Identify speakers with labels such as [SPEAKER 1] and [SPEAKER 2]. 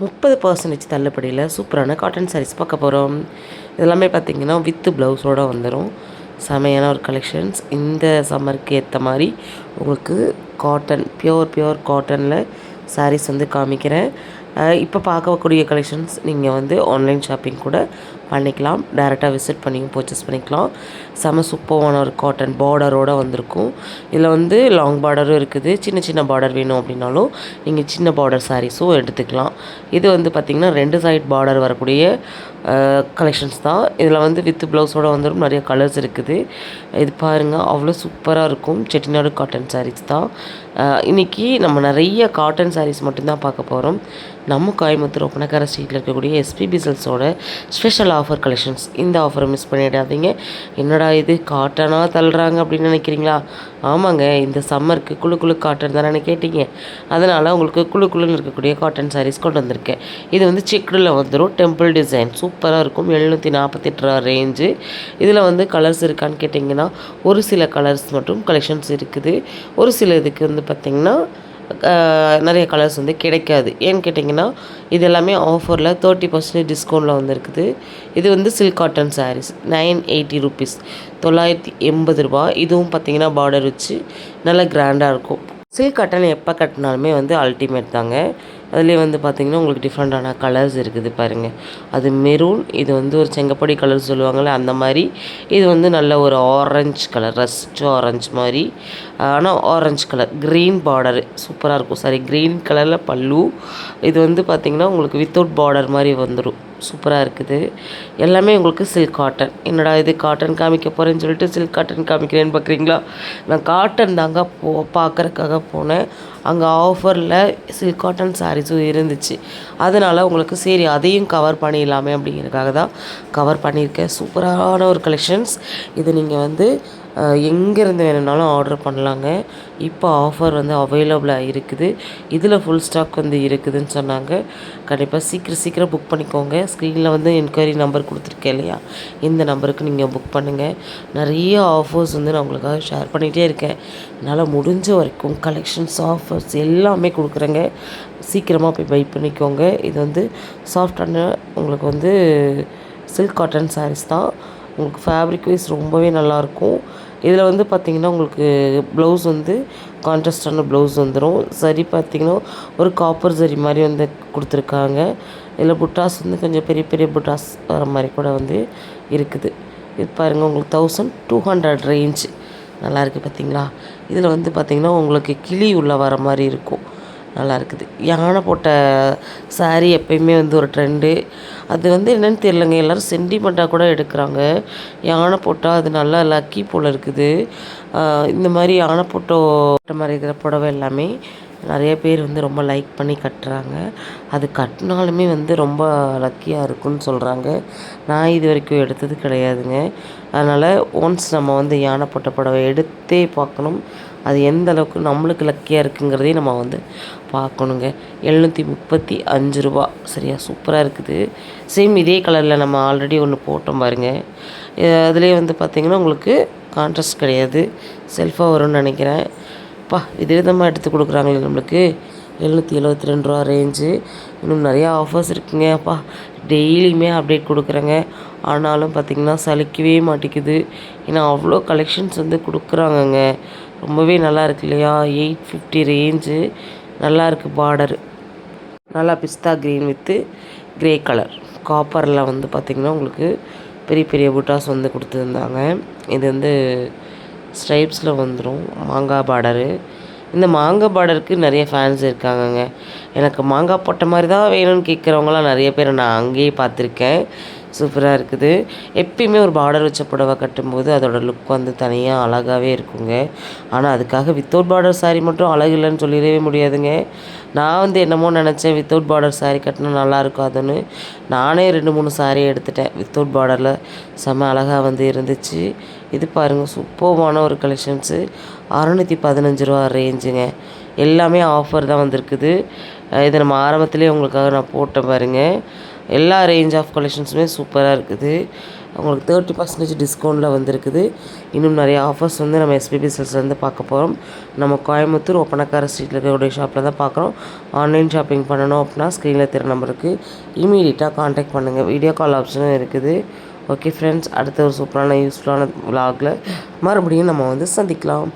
[SPEAKER 1] 30% தள்ளுபடியில் சூப்பரான காட்டன் சாரீஸ் பார்க்க போகிறோம். இதெல்லாமே பார்த்திங்கன்னா வித் ப்ளவுஸோடு வந்துடும். செமையான ஒரு கலெக்ஷன்ஸ். இந்த சம்மருக்கு ஏற்ற மாதிரி உங்களுக்கு காட்டன் பியோர் காட்டனில் சாரீஸ் வந்து காமிக்கிறேன். இப்போ பார்க்கக்கூடிய கலெக்ஷன்ஸ் நீங்கள் வந்து ஆன்லைன் ஷாப்பிங் கூட பண்ணிக்கலாம். டேரெக்டாக விசிட் பண்ணியும் பர்ச்சேஸ் பண்ணிக்கலாம். செம சூப்பரான ஒரு காட்டன் பார்டரோடு வந்திருக்கும். இதில் வந்து லாங் பார்டரும் இருக்குது. சின்ன பார்டர் வேணும் அப்படின்னாலும் நீங்கள் சின்ன பார்டர் சாரீஸும் எடுத்துக்கலாம். இது வந்து பார்த்திங்கன்னா 2 சைட் பார்டர் வரக்கூடிய கலெக்ஷன்ஸ் தான். இதில் வந்து வித் ப்ளவுஸோடு வந்துடும். நிறைய கலர்ஸ் இருக்குது. இது பாருங்கள், அவ்வளோ சூப்பராக இருக்கும். செட்டிநாடு காட்டன் சாரீஸ் தான். இன்றைக்கி நம்ம நிறைய காட்டன் சாரீஸ் மட்டும்தான் பார்க்க போகிறோம். நம்ம கோயம்புத்தூர் ஒப்பனக்கார ஸ்ட்ரீட்டில் இருக்கக்கூடிய எஸ்பிபி சில்க்ஸோட ஸ்பெஷல் ஆஃபர் கலெக்ஷன்ஸ். இந்த ஆஃபரை மிஸ் பண்ணிடாதீங்க. என்னடா இது காட்டனாக தள்ளுறாங்க அப்படின்னு நினைக்கிறீங்களா? ஆமாங்க, இந்த சம்மருக்கு குழு காட்டன் தானே கேட்டிங்க. அதனால் உங்களுக்கு குழுன்னு இருக்கக்கூடிய காட்டன் சாரீஸ் கொண்டு வந்திருக்கேன். இது வந்து செக்குடில் வந்துடும். டெம்பிள் டிசைன் சூப்பராக இருக்கும். 748 ரூபா ரேஞ்சு. இதில் வந்து கலர்ஸ் இருக்கான்னு கேட்டிங்கன்னா ஒரு சில கலர்ஸ் மட்டும் கலெக்ஷன்ஸ் இருக்குது. ஒரு சில இதுக்கு வந்து பார்த்திங்கன்னா நிறைய கலர்ஸ் வந்து கிடைக்காது. ஏன்னு கேட்டிங்கன்னா இது எல்லாமே ஆஃபரில் 30% டிஸ்கவுண்ட்டில் வந்துருக்குது. இது வந்து சில்க் காட்டன் சாரீஸ் 980 ருபீஸ், 980 ரூபா. இதுவும் பார்த்திங்கன்னா பார்டர் வச்சு நல்லா கிராண்டாக இருக்கும். சில்க் காட்டன் எப்போ கட்டினாலுமே வந்து அல்டிமேட் தாங்க. அதுலேயே வந்து பார்த்திங்கன்னா உங்களுக்கு டிஃப்ரெண்ட்டான கலர்ஸ் இருக்குது பாருங்கள். அது மெரூன், இது வந்து ஒரு செங்கப்பொடி கலர் சொல்லுவாங்கள்ல அந்த மாதிரி. இது வந்து நல்ல ஒரு ஆரஞ்சு கலர், ரஸ்ட் ஆரஞ்சு மாதிரி. ஆனால் ஆரஞ்சு கலர் க்ரீன் பார்டரு சூப்பராக இருக்கும். சாரி, க்ரீன் கலரில் பல்லு. இது வந்து பார்த்திங்கன்னா உங்களுக்கு வித்தவுட் பார்டர் மாதிரி வந்துடும். சூப்பராக இருக்குது. எல்லாமே உங்களுக்கு சில்க் காட்டன். என்னடா இது காட்டன் காமிக்க போகிறேன்னு சொல்லிட்டு சில்க் காட்டன் காமிக்கிறேன்னு பார்க்குறீங்களா? நான் காட்டன் தாங்க பார்க்குறக்காக போனேன். அங்கே ஆஃபரில் சில்க் காட்டன் சாரீஸும் இருந்துச்சு. அதனால் உங்களுக்கு சரி அதையும் கவர் பண்ணிடலாமே அப்படிங்கிறதுக்காக தான் கவர் பண்ணியிருக்கேன். சூப்பரான ஒரு கலெக்ஷன்ஸ். இது நீங்கள் வந்து எங்கேருந்து வேணும்னாலும் ஆர்டர் பண்ணலாங்க. இப்போ ஆஃபர் வந்து அவைலபிளாக இருக்குது. இதில் ஃபுல் ஸ்டாக் வந்து இருக்குதுன்னு சொன்னாங்க. கண்டிப்பாக சீக்கிரம் புக் பண்ணிக்கோங்க. ஸ்க்ரீனில் வந்து என்கொயரி நம்பர் கொடுத்துருக்கேன் இல்லையா, இந்த நம்பருக்கு நீங்கள் புக் பண்ணுங்கள். நிறைய ஆஃபர்ஸ் வந்து நான் உங்களுக்காக ஷேர் பண்ணிகிட்டே இருக்கேன். என்னால் முடிஞ்ச வரைக்கும் கலெக்ஷன்ஸ் ஆஃபர்ஸ் எல்லாமே கொடுக்குறேங்க. சீக்கிரமாக போய் பை பண்ணிக்கோங்க. இது வந்து சாஃப்டான உங்களுக்கு வந்து சில்க் காட்டன் சாரீஸ் தான். உங்களுக்கு ஃபேப்ரிக் வைஸ் ரொம்பவே நல்லாயிருக்கும். இதில் வந்து பார்த்திங்கன்னா உங்களுக்கு ப்ளவுஸ் வந்து கான்ட்ராஸ்டான ப்ளவுஸ் வந்துடும். சரி பார்த்திங்கன்னா ஒரு காப்பர் சரி மாதிரி வந்து கொடுத்துருக்காங்க. இதில் புட்டாஸ் வந்து கொஞ்சம் பெரிய புட்டாஸ் வர மாதிரி கூட வந்து இருக்குது. இது பாருங்கள், உங்களுக்கு 1200 ரேஞ்சு நல்லாயிருக்கு பார்த்திங்களா. இதில் வந்து பார்த்திங்கன்னா உங்களுக்கு கிளி உள்ள வர மாதிரி இருக்கும். நல்லா இருக்குது. யானை போட்ட சாரீ எப்பயுமே வந்து ஒரு ட்ரெண்டு. அது வந்து என்னென்னு தெரியலங்க, எல்லோரும் சென்டிமெண்ட்டாக கூட எடுக்கிறாங்க. யானை போட்டால் அது நல்லா லக்கி போல் இருக்குது. இந்த மாதிரி யானை போட்ட மாதிரி இருக்கிற புடவை எல்லாமே நிறைய பேர் வந்து ரொம்ப லைக் பண்ணி கட்டுறாங்க. அது கட்டினாலுமே வந்து ரொம்ப லக்கியாக இருக்குன்னு சொல்கிறாங்க. நான் இது வரைக்கும் எடுத்தது கிடையாதுங்க. அதனால் ஒன்ஸ் நம்ம வந்து யானை போட்ட புடவை எடுத்தே பார்க்கணும். அது எந்த அளவுக்கு நம்மளுக்கு லக்கியாக இருக்குங்கிறதையும் நம்ம வந்து பார்க்கணுங்க. 735 ரூபா. சரியா, சூப்பராக இருக்குது. சேம் இதே கலரில் நம்ம ஆல்ரெடி ஒன்று போட்டோம் பாருங்கள். அதுலேயே வந்து பார்த்திங்கன்னா உங்களுக்கு கான்ட்ராஸ்ட் கிடையாது, செல்ஃபாக வரும்னு நினைக்கிறேன். இது விதமாக எடுத்து கொடுக்குறாங்களே நம்மளுக்கு. 772 ரூபா ரேஞ்சு. இன்னும் நிறையா ஆஃபர்ஸ் இருக்குங்க. டெய்லியுமே அப்டேட் கொடுக்குறேங்க. ஆனாலும் பார்த்திங்கன்னா சலிக்கவே மாட்டேங்குது. ஏன்னா அவ்வளோ கலெக்ஷன்ஸ் வந்து கொடுக்குறாங்கங்க. ரொம்பவே நல்லா இருக்கு இல்லையா. 850 ரேஞ்சு. நல்லா இருக்குது. பார்டரு நல்லா பிஸ்தா க்ரீன் வித்து க்ரே கலர் காப்பரில் வந்து பார்த்திங்கன்னா உங்களுக்கு பெரிய புட்டாஸ் வந்து கொடுத்துருந்தாங்க. இது வந்து ஸ்ட்ரைப்ஸில் வந்துடும். மாங்காய் பார்டரு. இந்த மாங்காய் பார்டருக்கு நிறைய ஃபேன்ஸ் இருக்காங்கங்க. எனக்கு மாங்காய் போட்ட மாதிரி தான் வேணும்னு கேட்குறவங்களாம் நிறைய பேர் நான் அங்கேயே பார்த்துருக்கேன். சூப்பராக இருக்குது. எப்பயுமே ஒரு பார்டர் வச்ச புடவை கட்டும்போது அதோடய லுக் வந்து தனியாக அழகாகவே இருக்குங்க. ஆனால் அதுக்காக வித்தவுட் பார்டர் சாரீ மட்டும் அழகு இல்லைன்னு சொல்லிடவே முடியாதுங்க. நான் வந்து என்னமோ நினச்சேன் வித்தவுட் பார்டர் சாரீ கட்டினா நல்லா இருக்காதுன்னு. நானே 2-3 சாரீ எடுத்துட்டேன் வித்தவுட் பார்டரில். செம்ம அழகாக வந்து இருந்துச்சு. இது பாருங்கள், சூப்பர்வான ஒரு கலெக்ஷன்ஸு. 615 ரூபா ரேஞ்சுங்க. எல்லாமே ஆஃபர் தான் வந்திருக்குது. இதை நம்ம ஆரம்பத்துலேயே உங்களுக்காக நான் போட்டேன் பாருங்கள். எல்லா ரேஞ்ச் ஆஃப் கலெக்ஷன்ஸுமே சூப்பராக இருக்குது. உங்களுக்கு 30% டிஸ்கவுண்ட்டில் வந்துருக்குது. இன்னும் நிறைய ஆஃபர்ஸ் வந்து நம்ம எஸ்பிபி சில்க்ஸ்லேருந்து பார்க்க போகிறோம். நம்ம கோயம்புத்தூர் ஒப்பனக்கார ஸ்ட்ரீட்டில் இருக்கக்கூடிய ஷாப்பில் தான் பார்க்குறோம். ஆன்லைன் ஷாப்பிங் பண்ணணும் அப்படின்னா ஸ்க்ரீனில் தெரிய நம்பருக்கு இமீடியட்டாக காண்டாக்ட் பண்ணுங்கள். வீடியோ கால் ஆப்ஷனும் இருக்குது. ஓகே ஃப்ரெண்ட்ஸ், அடுத்த ஒரு சூப்பரான யூஸ்ஃபுல்லான விலாகில் மறுபடியும் நம்ம வந்து சந்திக்கலாம்.